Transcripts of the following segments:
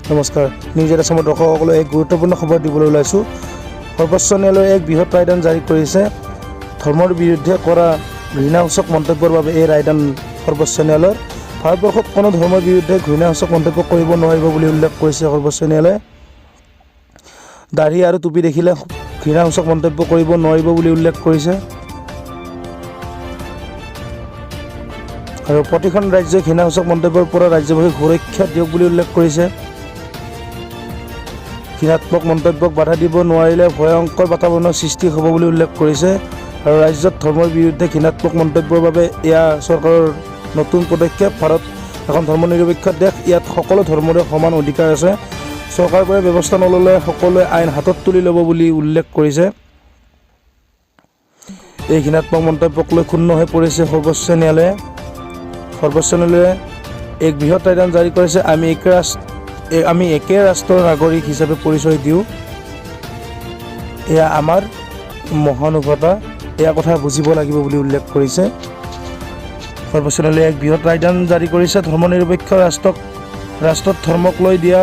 নমস্কাৰ, নিউজ আছামৰ দৰ্শকসকলক এক গুৰুত্বপূৰ্ণ খবৰ দিবলৈ ওলাইছোঁ। সৰ্বোচ্চ ন্যায়ালয়ে এক বৃহৎ ৰায়দান জাৰি কৰিছে। ধৰ্মৰ বিৰুদ্ধে কৰা ঘৃণাসূচক মন্তব্যৰ বাবে এই ৰায়দান সৰ্বোচ্চ ন্যায়ালয়ৰ। ভাৰতবৰ্ষত কোনো ধৰ্মৰ বিৰুদ্ধে ঘৃণাসূচক মন্তব্য কৰিব নোৱাৰিব বুলি উল্লেখ কৰিছে সৰ্বোচ্চ ন্যায়ালয়ে। দাঢ়ি আৰু টুপি দেখিলে ঘৃণাসূচক মন্তব্য কৰিব নোৱাৰিব বুলি উল্লেখ কৰিছে। আৰু প্ৰতিখন ৰাজ্যই ঘৃণাসূচক মন্তব্যৰ পৰা ৰাজ্যবাসীক সুৰক্ষা দিয়ক বুলি উল্লেখ কৰিছে। ঘৃণাত্মক মন্তব্যক বাধা দিব নোৱাৰিলে ভয়ংকৰ বাতাবৰণৰ সৃষ্টি হ'ব বুলি উল্লেখ কৰিছে। আৰু ৰাজ্যত ধৰ্মৰ বিৰুদ্ধে ঘৃণাত্মক মন্তব্যৰ বাবে এয়া চৰকাৰৰ নতুন পদক্ষেপ। ভাৰত এখন ধৰ্মনিৰপেক্ষ দেশ, ইয়াত সকলো ধৰ্মৰে সমান অধিকাৰ আছে। চৰকাৰবোৰে ব্যৱস্থা নল'লে সকলোৱে আইন হাতত তুলি ল'ব বুলি উল্লেখ কৰিছে। এই ঘৃণাত্মক মন্তব্যক লৈ ক্ষুণ্ণ হৈ পৰিছে সৰ্বোচ্চ ন্যায়ালয়ে। সৰ্বোচ্চ ন্যায়ালয়ে এক বৃহৎ ৰায়দান জাৰি কৰিছে। আমি একে ৰাষ্ট্ৰৰ নাগৰিক হিচাপে পৰিচয় দিওঁ, এয়া আমাৰ মহানুভৱতা, এয়া কথা বুজিব লাগিব বুলি উল্লেখ কৰিছে। সৰ্বোচ্চ ন্যায়ালয়ে এক বৃহৎ ৰায়দান জাৰি কৰিছে। ধৰ্মনিৰপেক্ষ ৰাষ্ট্ৰত ধৰ্মক লৈ দিয়া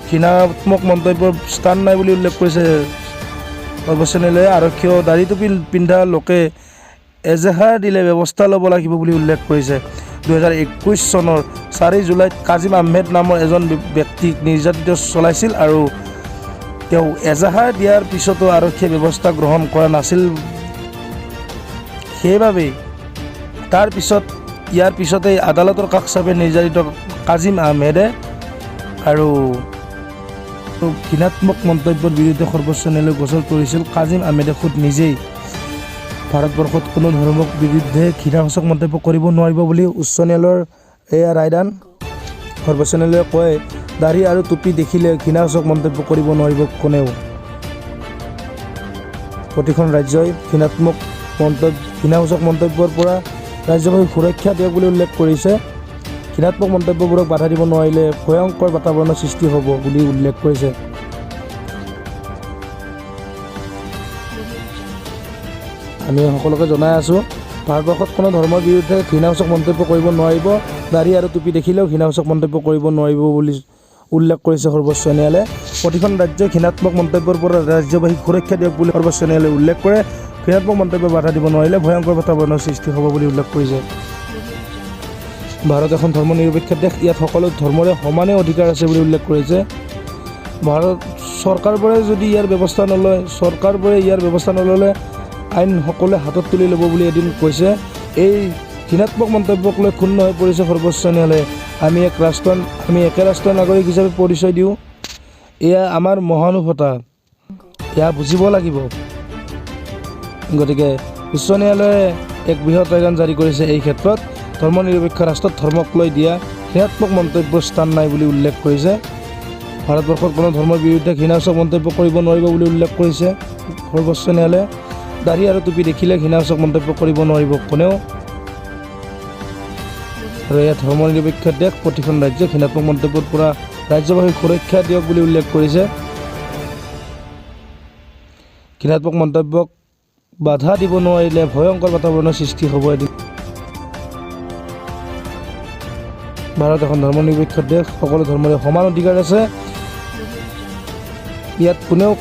ঘৃণাত্মক মন্তব্যৰ স্থান নাই বুলি উল্লেখ কৰিছে সৰ্বোচ্চ ন্যায়ালয়ে। আৰক্ষী দাড়ি টুপি পিন্ধা লোকে এজাহাৰ দিলে ব্যৱস্থা ল'ব লাগিব বুলি উল্লেখ কৰিছে। 2021 চনৰ 4 জুলাইত কাজিম আহমেদ নামৰ এজন ব্যক্তিক নিৰ্যাতিত চলাইছিল আৰু তেওঁ এজাহাৰ দিয়াৰ পিছতো আৰক্ষীয়ে ব্যৱস্থা গ্ৰহণ কৰা নাছিল। সেইবাবেই ইয়াৰ পিছতেই আদালতৰ কাষ চাপে নিৰ্যাতিত কাজিম আহমেদে আৰু ঘৃণাত্মক মন্তব্যৰ বিৰুদ্ধে সৰ্বোচ্চ ন্যায়ালয়ে গোচৰ তৰিছিল। কাজিম আহমেদে খুদ নিজেই ভাৰতবৰ্ষত কোনো ধৰ্মৰ বিৰুদ্ধে ঘৃণাসূচক মন্তব্য কৰিব নোৱাৰিব বুলি উচ্চ ন্যায়ালয়ৰ এয়া ৰায়দান। সৰ্বোচ্চ ন্যায়ালয়ে কয়, দাঢ়ি আৰু টুপি দেখিলে ঘৃণাসূচক মন্তব্য কৰিব নোৱাৰিব কোনেও। প্ৰতিখন ৰাজ্যই ঘৃণাসূচক মন্তব্যৰ পৰা ৰাজ্যবাসীক সুৰক্ষা দিয়ক বুলি উল্লেখ কৰিছে। ঘৃণাত্মক মন্তব্যবোৰক বাধা দিব নোৱাৰিলে ভয়ংকৰ বাতাবৰণৰ সৃষ্টি হ'ব বুলি উল্লেখ কৰিছে। আমি সকলোকে জনাই আছোঁ, ভাৰতবৰ্ষত কোনো ধৰ্মৰ বিৰুদ্ধে ঘৃণাসূচক মন্তব্য কৰিব নোৱাৰিব। দাঢ়ি আৰু টুপি দেখিলেও ঘৃণাসূচক মন্তব্য কৰিব নোৱাৰিব বুলি উল্লেখ কৰিছে সৰ্বোচ্চ ন্যায়ালয়ে। প্ৰতিখন ৰাজ্যই ঘৃণাত্মক মন্তব্যৰ পৰা ৰাজ্যবাসীক সুৰক্ষা দিয়ক বুলি সৰ্বোচ্চ ন্যায়ালয়ে উল্লেখ কৰে। ঘৃণাত্মক মন্তব্য বাধা দিব নোৱাৰিলে ভয়ংকৰ বাতাবৰণৰ সৃষ্টি হ'ব বুলি উল্লেখ কৰিছে। ভাৰত এখন ধৰ্মনিৰপেক্ষ দেশ, ইয়াত সকলো ধৰ্মৰে সমানে অধিকাৰ আছে বুলি উল্লেখ কৰিছে। চৰকাৰবোৰে ইয়াৰ ব্যৱস্থা নল'লে আইন সকলোৱে হাতত তুলি ল'ব বুলি এদিন কৈছে। এই ঘৃণাত্মক মন্তব্যক লৈ ক্ষুণ্ণ হৈ পৰিছে সৰ্বোচ্চ ন্যায়ালয়ে। আমি একে ৰাষ্ট্ৰৰ নাগৰিক হিচাপে পৰিচয় দিওঁ, এয়া আমাৰ মহানুভৱতা, এয়া বুজিব লাগিব। গতিকে উচ্চ ন্যায়ালয়ে এক বৃহৎ ৰায়দান জাৰি কৰিছে। এই ক্ষেত্ৰত ধৰ্মনিৰপেক্ষ ৰাষ্ট্ৰত ধৰ্মক লৈ দিয়া ঘৃণাত্মক মন্তব্যৰ স্থান নাই বুলি উল্লেখ কৰিছে। ভাৰতবৰ্ষত কোনো ধৰ্মৰ বিৰুদ্ধে ঘৃণাসূচক মন্তব্য কৰিব নোৱাৰিব বুলি উল্লেখ কৰিছে সৰ্বোচ্চ ন্যায়ালয়ে। দাঢ়ি আৰু টুপি দেখিলে ঘৃণাসূচক মন্তব্য কৰিব নোৱাৰিব কোনেও। আৰু এয়া ধৰ্মনিৰপেক্ষ দেশ, প্ৰতিখন ৰাজ্যই ঘৃণাত্মক মন্তব্যৰ পৰা ৰাজ্যবাসীক সুৰক্ষা দিয়ক বুলি উল্লেখ কৰিছে। ঘৃণাত্মক মন্তব্যক বাধা দিব নোৱাৰিলে ভয়ংকৰ বাতাবৰণৰ সৃষ্টি হ'ব এদিন। ভাৰত এখন ধৰ্মনিৰপেক্ষ দেশ, সকলো ধৰ্মৰে সমান অধিকাৰ আছে। ইয়াত কোনেও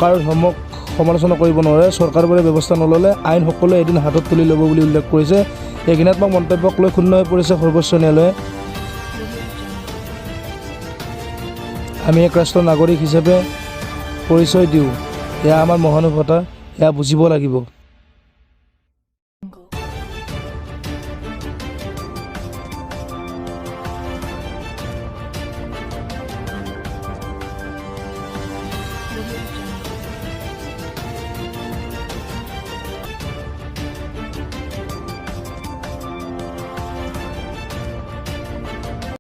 কাৰো ধৰ্মক সমালোচনা কৰিব নোৱাৰে। চৰকাৰবোৰে ব্যৱস্থা নল'লে আইন সকলোৱে এদিন হাতত তুলি ল'ব বুলি উল্লেখ কৰিছে। এই ঘৃণাত্মক মন্তব্যক লৈ ক্ষুণ্ণ হৈ পৰিছে সৰ্বোচ্চ ন্যায়ালয়ে। আমি এক ৰাষ্ট্ৰৰ নাগৰিক হিচাপে পৰিচয় দিওঁ, এয়া আমাৰ মহানুভৱতা, এয়া বুজিব লাগিব।